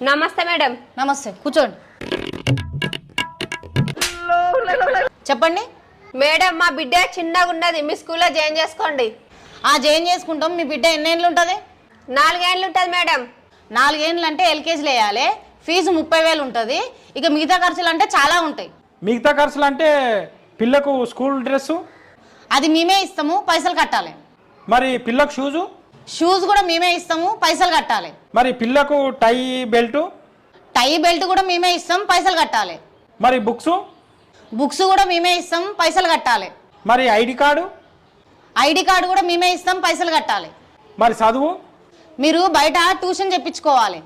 నమస్తే మేడం. నమస్తే, కూర్చోండి. చెప్పండి మేడం, మా బిడ్డ చిన్నగా ఉన్నది, మీ స్కూల్లో జాయిన్ చేసుకోండి. జాయిన్ చేసుకుంటాం. మీ బిడ్డ ఎన్నేళ్ళు ఉంటుంది? 4 ఏళ్ళు ఉంటుంది మేడం. 4 ఏళ్ళు అంటే ఎల్కేజీలో వేయాలి. ఫీజు 30,000 ఉంటుంది. ఇక మిగతా ఖర్చులు అంటే చాలా ఉంటాయి. మిగతా ఖర్చులు అంటే పిల్లకు స్కూల్ డ్రెస్సు అది మేమే ఇస్తాము, పైసలు కట్టాలి. మరి పిల్లకు షూస్ కూడా మేమే ఇస్తాము, పైసలు కట్టాలి. మరి పిల్లకు టై బెల్టు టై బెల్ట్ కూడా మేమే ఇస్తాం, పైసలు కట్టాలి. మరి బుక్స్ కూడా మేమే ఇస్తాం, పైసలు కట్టాలి. మరి ఐడి కార్డు కూడా మేమే ఇస్తాం, పైసలు కట్టాలి. మరి చదువు మీరు బయట ట్యూషన్ చెప్పించుకోవాలి.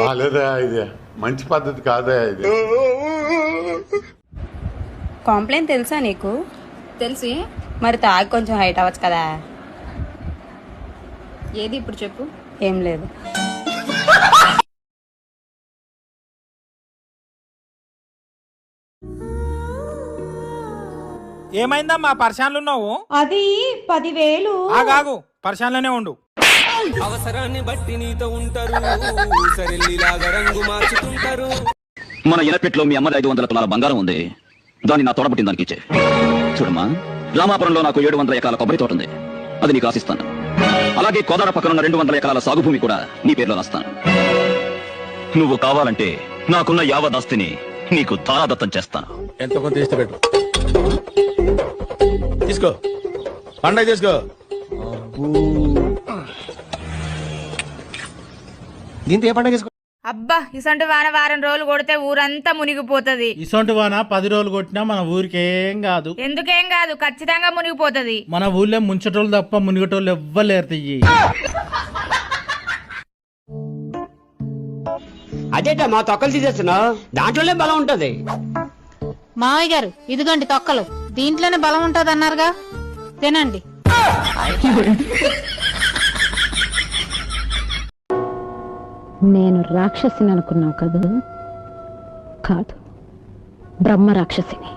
బాలేదా? ఇది మంచి పద్ధతి కాదా? ఇది కాంప్లైంట్ తెలుసా నీకు? తెలిసి మరి తాగి కొంచెం హైట్ అవ్వచ్చు కదా. ఏది ఇప్పుడు చెప్పు. ఏం లేదు. ఏమైందమ్మా పరిశాన్లు ఉన్నావు? అది 10,000. ఆగాగు, పరిశాన్లోనే ఉండు. అవసరాన్ని బట్టి నీతో ఉంటారు, సరెల్లిలాగా రంగు మార్చుతుంటారు. మన ఎనపెట్లో మీ అమ్మది 500 తులాల బంగారం ఉంది. దాన్ని నా తోడబుట్టిన దానికి ఇచ్చే. చూడమ్మా, రామాపురంలో నాకు 700 ఎకరాల కొబ్బరి తోట ఉంది. అది నీకు ఆశిస్తాను. అలాగే కోదాడ పక్కనున్న 200 ఎకరాల సాగు భూమి కూడా నీ పేరులో రాస్తాను. నువ్వు కావాలంటే నాకున్న యావదాస్తిని నీకు తారాదత్తం చేస్తాను. ఎంత కొంత తీస్తే పెట్టు. తీసుకో, పండగ తీసుకో. దీంతో ఏ పండగ? అబ్బా, ఇసంటి వాన వారం రోజులు కొడితే ఊరంతా మునిగిపోతది. ఇసొంటి వాన 10 రోజులు కొట్టినా మన ఊరికి ఏం కాదు. ఎందుకేం కాదు, ఖచ్చితంగా మునిగిపోతది. మన ఊళ్ళో ముంచటోళ్ళు తప్ప మునిగటోళ్ళు ఎవ్వలేరు. తియ్యి అదేట మా తొక్కలు తీసేస్తున్నావు, దాంట్లోనే బలం ఉంటది. మావయ్య గారు, ఇదిగోండి తొక్కలు. దీంట్లోనే బలం ఉంటది అన్నారుగా, తినండి. నేను రాక్షసిని అనుకున్నావు కదా? కాదు, బ్రహ్మ రాక్షసిని.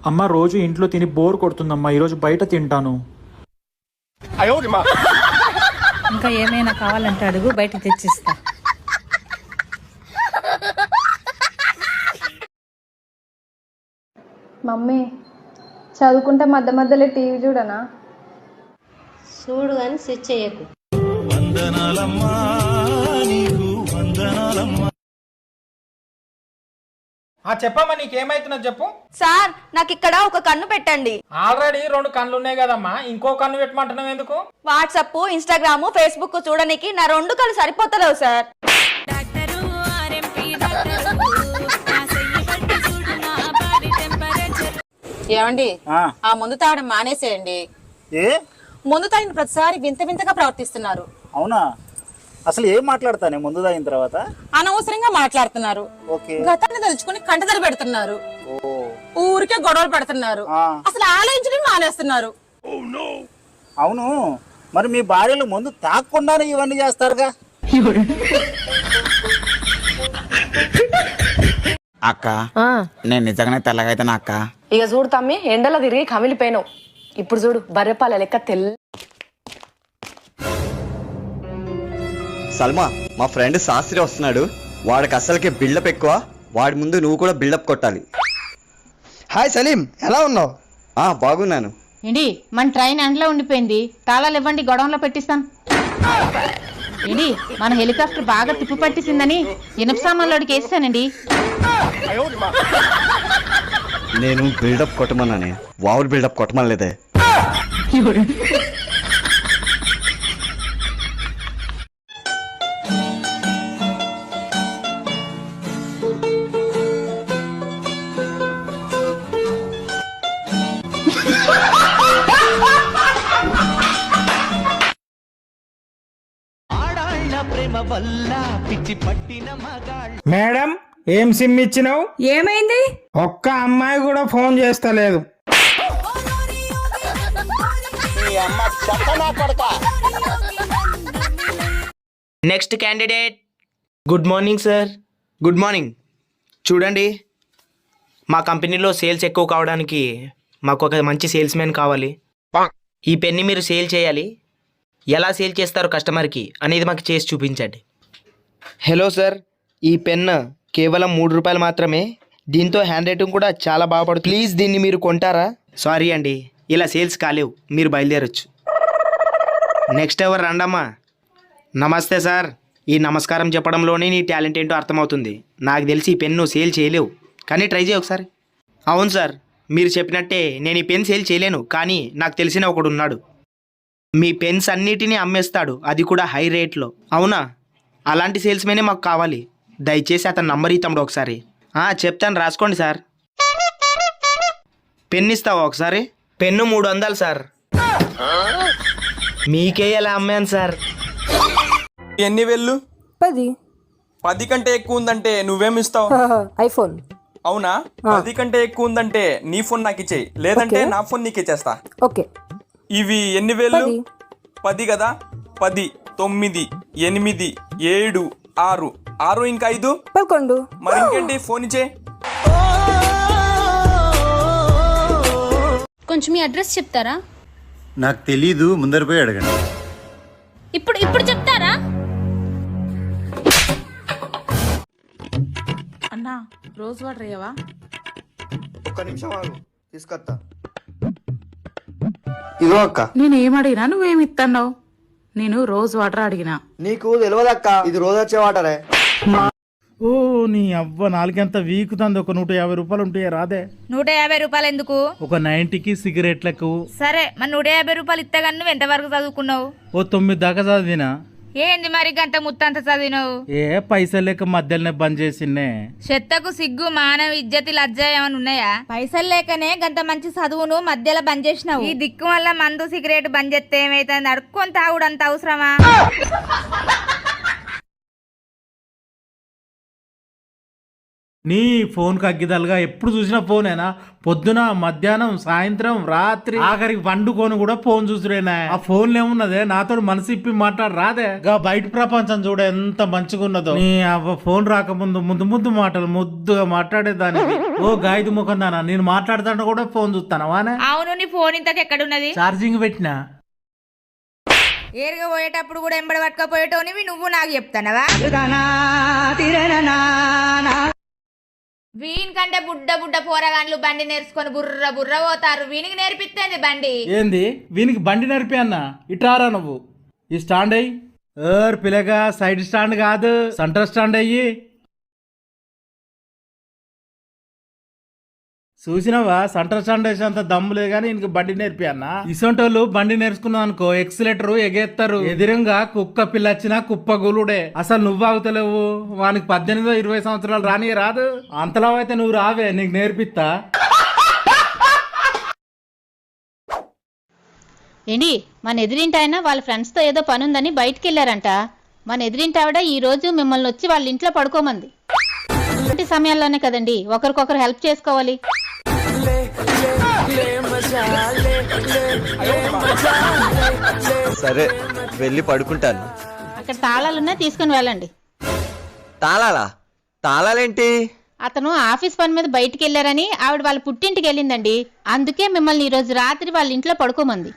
అమ్మ రోజు ఇంట్లో తిని బోర్ కొడుతుందమ్మా, ఈరోజు బయట తింటాను. ఇంకా ఏమైనా కావాలంటే అడుగు, బయట తెచ్చిస్తా. మమ్మీ, చదువుకుంటే మధ్య మధ్యలో టీవీ చూడనా? చూడు కానీ స్విచ్ చేయకు. చెప్పమ్మా, నీకేమైతున్నది చెప్పు. సార్, నాకు ఇక్కడ ఒక కన్ను పెట్టండి. ఆల్రెడీ 2 కన్నులు ఉన్నాయి కదమ్మా, ఇంకో కన్ను పెట్టమంటున్నావు ఎందుకు? వాట్సాప్, ఇన్స్టాగ్రామ్, ఫేస్బుక్ చూడడానికి నా 2 కళ్ళు సరిపోతలేవు సార్. ఏమండి, ఆ ముందు తాగడం మానేసేయండి. ముందు తాగిన ప్రతిసారి వింత వింతగా ప్రవర్తిస్తున్నారు. అవునా? అసలు ఏం మాట్లాడతానే ముందు తాగిన తర్వాత? అనవసరంగా మాట్లాడుతున్నారు. గతాన్ని తలుచుకుని కంటదలు పెడుతున్నారు. ఊరికే గొడవలు పెడుతున్నారు. అసలు ఆలోచించడం మానేస్తున్నారు. అవును, మరి మీ భార్యలు ముందు తాగకుండానే ఇవన్నీ చేస్తారుగా? అక్క, నేను నిజంగానే తెల్లగైతాను అక్క. ఇక చూడు తమ్మి, ఎండలో తిరిగి కమిలిపోయినావు. ఇప్పుడు చూడు, బర్రెపాల లెక్క తెల్ల. సల్మా, మా ఫ్రెండ్ శాస్త్రి వస్తున్నాడు. వాడికి అసలుకే బిల్డప్ ఎక్కువ. వాడి ముందు నువ్వు కూడా బిల్డప్ కొట్టాలి. హాయ్ సలీం, ఎలా ఉన్నావు? బాగున్నాను. ఏంటి, మన ట్రైన్ ఎండలో ఉండిపోయింది. తాళాలు ఇవ్వండి, గొడవలో పెట్టిస్తాను. ఏంటి, మన హెలికాప్టర్ బాగా తిప్పి పట్టిసిందని ఇనప సామాన్లోడికి వేసానండి. నేను బిల్డప్ కొట్టమన్నానే, వావులు బిల్డప్ కొట్టమనలేదే. మేడం, ఏం సిమ్ ఇచ్చినావు? ఏమైంది? ఒక్క అమ్మాయి కూడా ఫోన్ చేస్తలేదు. Next candidate. Good morning sir. Good morning. చూడండి, మా కంపెనీలో సేల్స్ ఎక్కువ కావడానికి మాకు ఒక మంచి సేల్స్ మ్యాన్ కావాలి. ఈ పెన్ని మీరు సేల్ చేయాలి. ఎలా సేల్ చేస్తారు కస్టమర్కి అనేది మాకు చేసి చూపించండి. హలో సార్, ఈ పెన్ కేవలం 3 రూపాయలు మాత్రమే. దీంతో హ్యాండ్ రైటింగ్ కూడా చాలా బాగుపడుతుంది. ప్లీజ్ దీన్ని మీరు కొంటారా? సారీ అండి, ఇలా సేల్స్ కాలేవు, మీరు బయలుదేరొచ్చు. నెక్స్ట్ ఎవరు రండమ్మా. నమస్తే సార్. ఈ నమస్కారం చెప్పడంలోనే నీ టాలెంట్ ఏంటో అర్థమవుతుంది. నాకు తెలిసి ఈ పెన్ను సేల్ చేయలేవు, కానీ ట్రై చేయి ఒకసారి. అవును సార్, మీరు చెప్పినట్టే నేను ఈ పెన్ సేల్ చేయలేను, కానీ నాకు తెలిసిన ఒకడు ఉన్నాడు. మీ పెన్స్ అన్నిటినీ అమ్మేస్తాడు, అది కూడా హై రేట్లో. అవునా? అలాంటి సేల్స్మెనే మాకు కావాలి. దయచేసి అతని నంబర్ ఇస్తాడు ఒకసారి. చెప్తాను, రాసుకోండి సార్. పెన్ ఇస్తావా ఒకసారి? Pen 300 sir. మీకే ఎలా అమ్మాను సార్? ఎన్ని వేళ్ళు? 10. 10 కంటే ఎక్కువ ఉందంటే నువ్వేమిస్తావు? ఐఫోన్. అవునా? 10 కంటే ఎక్కువ ఉందంటే నీ ఫోన్ నాకు ఇచ్చేయి, లేదంటే నా ఫోన్ నీకు ఇచ్చేస్తా. ఓకే. ఇవి ఎన్ని వేళ్ళు? 10 కదా. 10, 9, 8, 7, 6. 6 ఇంకా 5 11. మరి ఇంకేంటి, ఫోన్ ఇచ్చే. కొంచెం మీ అడ్రస్ చెప్తారా? నాకు తెలీదు, ముందర పోయి అడగండి. ఇప్పుడు చెప్తారా? అన్నా, రోజ్ వాటర్ అయ్యావా? ఒక్క నిమిషం ఆగు, తీసుకొస్తా. ఇదో అక్క. నేను ఏమడిగినా నువ్వేమి ఇస్తున్నావు? నేను రోజ్ వాటర్ అడిగినా. నీకు తెలియదక్క, ఇది రోజు వచ్చే వాటరే. ఓ నీ అవ్వ, నాలుగంత వీకుతుంది. ఒక 150 రూపాయలు ఉంటాయి రాదే? 150 రూపాయలు ఎందుకు? ఒక 90కి సిగరెట్లకు. సరే, మరి 150 రూపాయలు ఇత్తగాని నువ్వు ఎంతవరకు చదువుకున్నావు? ఓ 9 దాకా చదివినా. ఏంది మరి గంత ముత్తంత చదివినావు? పైసలు లేక మధ్యలోనే బంద్ చేసిండే. చెత్తకు సిగ్గు, మానవ ఇజ్జతి, లజ్జ ఏమైనా ఉన్నాయా? పైసలు లేకనే గంత మంచి చదువును మధ్యలో బంద్ చేసినావు. ఈ దిక్కు వల్ల మందు సిగరెట్ బంద్ చేస్తే ఏమైతుంది? అడుక్కొని తాగుడు అంత అవసరమా? నీ ఫోన్కి అగ్గిదలుగా ఎప్పుడు చూసినా ఫోనేనా? పొద్దున, మధ్యాహ్నం, సాయంత్రం, రాత్రి, ఆఖరికి వండుకొని కూడా ఫోన్ చూసుడేనా? ఆ ఫోన్లు ఏమున్నదే? నాతో మనసు ఇప్పి మాట్లాడు రాదే? బయట ప్రపంచం చూడ ఎంత మంచిగా ఉన్నదో. నీ ఫోన్ రాకముందు ముద్దు మాటలు ముద్దుగా మాట్లాడేదాన్ని. ఓ గాయదు ముఖం దానా, నేను మాట్లాడుతాను కూడా ఫోన్ చూస్తానవానే? అవును, నీ ఫోన్ ఇంతకు ఎక్కడున్నది? ఛార్జింగ్ పెట్టినా. ఏరుగా పోయేటప్పుడు కూడా ఎంబడి పట్టుకపోయేటోనివి నువ్వు నాకు చెప్తానవా? వీని కంటే బుడ్డ పోరగాన్లు బండి నేర్చుకొని బుర్ర పోతారు. వీనికి నేర్పిస్తుంది బండి. ఏంది వీనికి బండి నేర్పి అన్న? ఇటారా నువ్వు. ఈ స్టాండ్ అయ్యి పిల్లగా, సైడ్ స్టాండ్ కాదు, సెంటర్ స్టాండ్ అయ్యి. చూసినావా, సెంటర్ స్టాండ్ వేసి అంత దమ్ము లేదు కానీ ఇంక బండి నేర్పి అన్న. ఇసొంటోళ్ళు బండి నేర్చుకున్నావు అనుకో, ఎక్సిలేటర్ ఎగేస్తారు. ఎదురుగా కుక్క పిల్ల వచ్చినా కుప్ప గులుడే. అసలు నువ్వు ఆగుతలేవు. వానికి 18, 20 సంవత్సరాలు రాని రాదు. అంతలా అయితే నువ్వు రావే, నీకు నేర్పిస్తా. ఏంటి, మన ఎదురింటి ఆయన వాళ్ళ ఫ్రెండ్స్తో ఏదో పని ఉందని బయటికి వెళ్ళారంట. మన ఎదురింటి ఆవిడ ఈ రోజు మిమ్మల్ని వచ్చి వాళ్ళ ఇంట్లో పడుకోమంది. ఇలాంటి సమయాల్లోనే కదండి ఒకరికొకరు హెల్ప్ చేసుకోవాలి. సరే, వెళ్ళి పడుకుంటాను. అక్కడ తాళాలున్నా తీసుకుని వెళ్ళండి. తాళాలా? తాళాలేంటి? అతను ఆఫీస్ పని మీద బయటికి వెళ్ళారని ఆవిడ వాళ్ళ పుట్టింటికి వెళ్ళిందండి. అందుకే మిమ్మల్ని ఈ రోజు రాత్రి వాళ్ళ ఇంట్లో పడుకోమంది.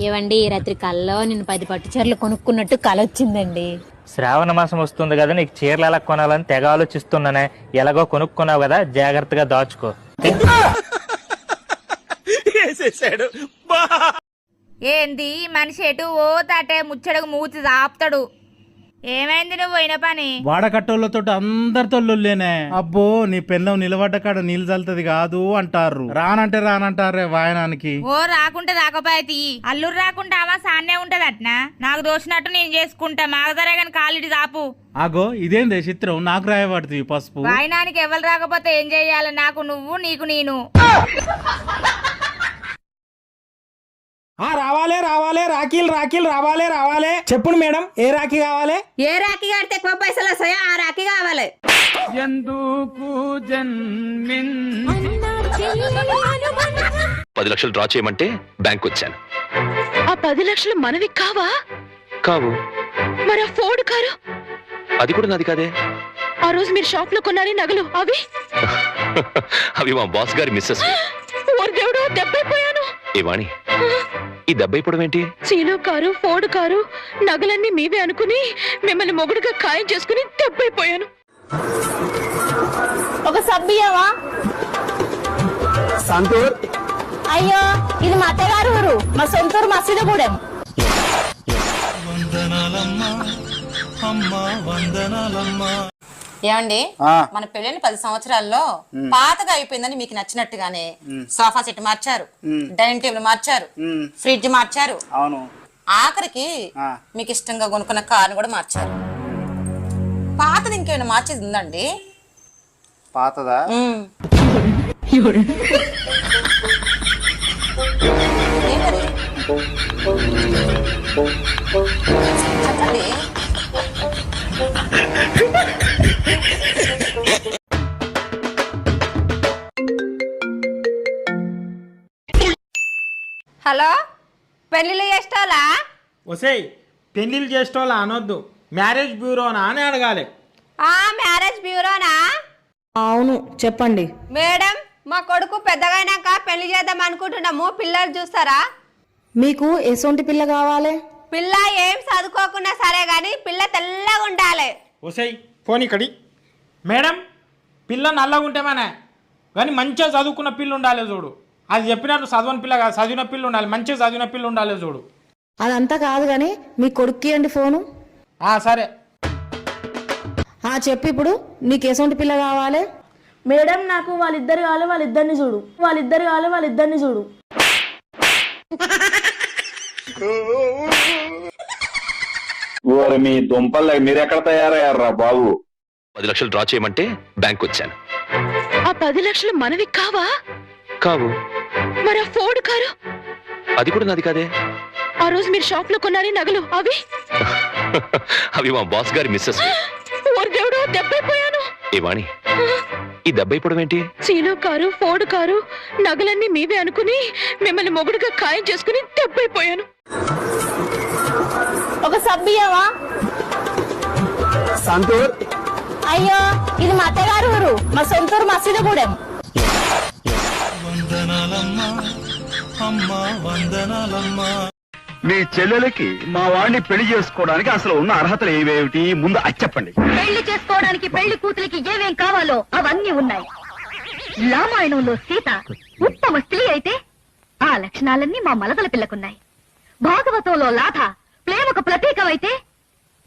ఏవండి, రాత్రి కల్లో నేను 10 పట్టు చీరలు కొనుక్కున్నట్టు కల వచ్చిందండి. శ్రావణ మాసం వస్తుంది కదా, నీకు చీరలు ఎలా కొనాలని తెగ ఆలోచిస్తున్నానే. ఎలాగో కొనుక్కున్నావు కదా, జాగ్రత్తగా దాచుకో. ఏంది మనిషి ఎటు ఓ తాటే ముచ్చడకు మూతి ఆపుతాడు. ఏమైంది నువ్వు పోయిన పని? వాడకట్టోళ్ళతో అందరితో లొల్లేనే. అబ్బో, నీ పెన్నం నిలబడ్డ కాడ నీళ్ళు చల్లుతుంది కాదు అంటారు. రానంటారే వాయనానికి. ఓ రాకుంటే రాకపోయి అల్లురు రాకుంటే ఆమె సాన్నే ఉంటది అట్నా. నాకు దోషినట్టు నేను చేసుకుంటా. మాగదరే గాని కాలిడి దాపు. ఆగో, ఇదేందే చిత్రం? నాకు రాయబడుతుంది పసుపు. వాయనానికి ఎవరు రాకపోతే ఏం చెయ్యాలి? నాకు నువ్వు, నీకు నేను. రావాలే రాఖీలు రావాలే. చెప్పును మేడం, ఏ రాఖీ కావాలి? ఏ రాఖీ కడితే ఎక్కువ పైసలు వస్తాయో ఆ రాఖీ కావాలి. ఎందుకు 10 లక్షలు డ్రా చేయమంటే బ్యాంక్ వచ్చాను. ఆ 10 లక్షలు మనవి కావా? కావు. మరి ఆ ఫోర్డ్ కారు? అది కూడా నాది కాదే. ఆ రోజు మీరు షాప్ లో కొన్నారే నగలు అవి? అవి మా బాస్ గారి మిస్సెస్. దెబ్బైపోయాను. ఏ వాణి, ఈ దెబ్బ ఇప్పుడు ఏంటి? సీలో కారు, ఫోర్డ్ కారు, నగలన్నీ మీవే అనుకుని మిమ్మల్ని మొగుడుగా ఖాయం చేసుకుని దెబ్బైపోయాను. ఒక సబ్బియవా? సంతూర్. అయ్యో ఇది మా అత్తగారు ఊరు, మా సొంతూరు మసీదుగూడెం. ఏమండి, మన పెళ్ళైన 10 సంవత్సరాల్లో పాతగా అయిపోయిందని మీకు నచ్చినట్టుగానే సోఫా సెట్ మార్చారు, డైనింగ్ టేబుల్ మార్చారు, ఫ్రిడ్జ్ మార్చారు, అవును, ఆఖరికి మీకు ఇష్టంగా కొనుక్కున్న కారు కూడా మార్చారు. పాతది ఇంకేమైనా మార్చేది ఉందండి? పాతదా? చెప్పండి. హలో, పెళ్లిళ్ళు చేస్తాలా? ఒసేయ్, పెళ్లిళ్ళు చేసేటోళ్ళ అనొద్దు, మ్యారేజ్ బ్యూరోనా అని అడగాలి. మ్యారేజ్ బ్యూరోనా? అవును, చెప్పండి మేడం, మా కొడుకు పెద్దగైనాక పెళ్లి చేద్దాం అనుకుంటున్నాము, పిల్లలు చూస్తారా? మీకు ఎసొంటి పిల్ల కావాలి? పిల్ల ఏం చదువుకోకున్నా సరే గాని పిల్ల తెల్లగా ఉండాలి. ఒసేయ్, ఫోన్ ఇక్కడి. మేడం, పిల్ల నల్లగా ఉంటేమనే కానీ మంచిగా చదువుకున్న పిల్ల ఉండాలి చూడు. అది చెప్పినట్టు చదవని పిల్ల కాదు, చదివిన పిల్ల ఉండాలి, మంచిగా చదివిన పిల్ల ఉండాలి చూడు. అదంతా కాదు గాని మీ కొడుక్కి అండి ఫోను. సరే చెప్పు, ఇప్పుడు నీకు ఎసొంటి పిల్ల కావాలి? మేడం, నాకు వాళ్ళిద్దరు కావాలి, వాళ్ళిద్దరిని చూడు, వాళ్ళిద్దరు కావాలి, వాళ్ళిద్దరిని చూడు. మీ దుంపల్ మీరెక్కడ తయారయ్యారా బాబు? 10 లక్షలు డ్రా చేయమంటే బ్యాంక్ వచ్చాను. ఆ 10 లక్షలు మనవి కావా? కావు. మరి ఆ ఫోర్డ్ కారు? అది కూడా నాది కాదే. ఆ రోజు మీరు షాప్ లో కొన్నారే నగలు అవి? అవి మా బాస్ గారి మిస్సెస్. ఓరి దేవుడు, దెబ్బైపోయాను. ఏ వాణి, ఈ దెబ్బ ఇప్పుడు ఏంటి? సీలో కారు, ఫోర్డ్ కారు, నగలన్నీ మీవే అనుకుని మిమ్మల్ని మొగుడుగా ఖాయం చేసుకుని దెబ్బైపోయాను. ఒక సబ్బియవా? సంతూర్. అయ్యో ఇది మా అత్తగారు ఊరు, మా సొంతూరు మసీదుగూడెం. మీ చెల్లెలకి మా వాడిని పెళ్లి చేసుకోవడానికి అసలు ఉన్న అర్హతలు ఏవేమిటి ముందు అది చెప్పండి. పెళ్లి చేసుకోవడానికి పెళ్లి కూతురికి ఏమేం కావాలో అవన్నీ ఉన్నాయి. రామాయణంలో సీత ఉత్తమ స్త్రీ అయితే ఆ లక్షణాలన్నీ మా మలదల పిల్లకున్నాయి. భాగవతంలో లాథ ప్రేమకు ప్రతీకమైతే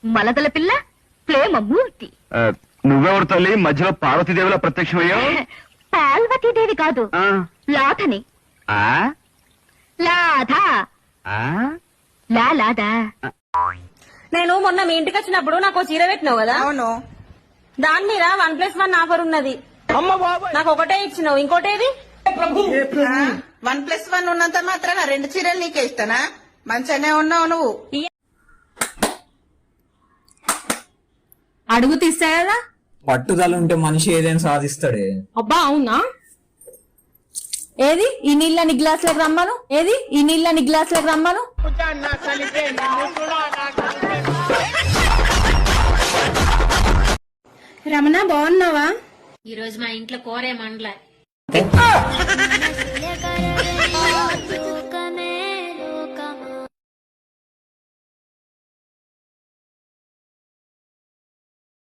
మలదల పిల్ల ప్రేమ మూర్తి. నువ్వెవరు తల్లి మధ్యలో పార్వతీదేవిలా ప్రత్యక్షమయ్యావు? పార్వతీదేవి కాదు, లాథని. లాథ లాదా. నేను మొన్న మీ ఇంటికి వచ్చినప్పుడు నాకు చీర పెట్టినావు కదా? అవును. దాని మీద 1+1 ఆఫర్ ఉన్నది. నాకు ఒకటే ఇచ్చినావు, ఇంకోటేది? 1+1 ఉన్నంత మాత్రాన 2 చీరలు నీకే ఇస్తానా? మంచిగానే ఉన్నావు నువ్వు. అడుగు తీస్తా కదా. పట్టుదల ఉంటే మనిషి ఏదైనా సాధిస్తాడే. అబ్బా అవునా? ఏది ఈ నీళ్ళని గ్లాసులకు రమ్మను, ఏది ఈ నీళ్ళని గ్లాసులకు రమ్మను. రమణ, బాగున్నావా? ఈ రోజు మా ఇంట్లో కూర మండలే.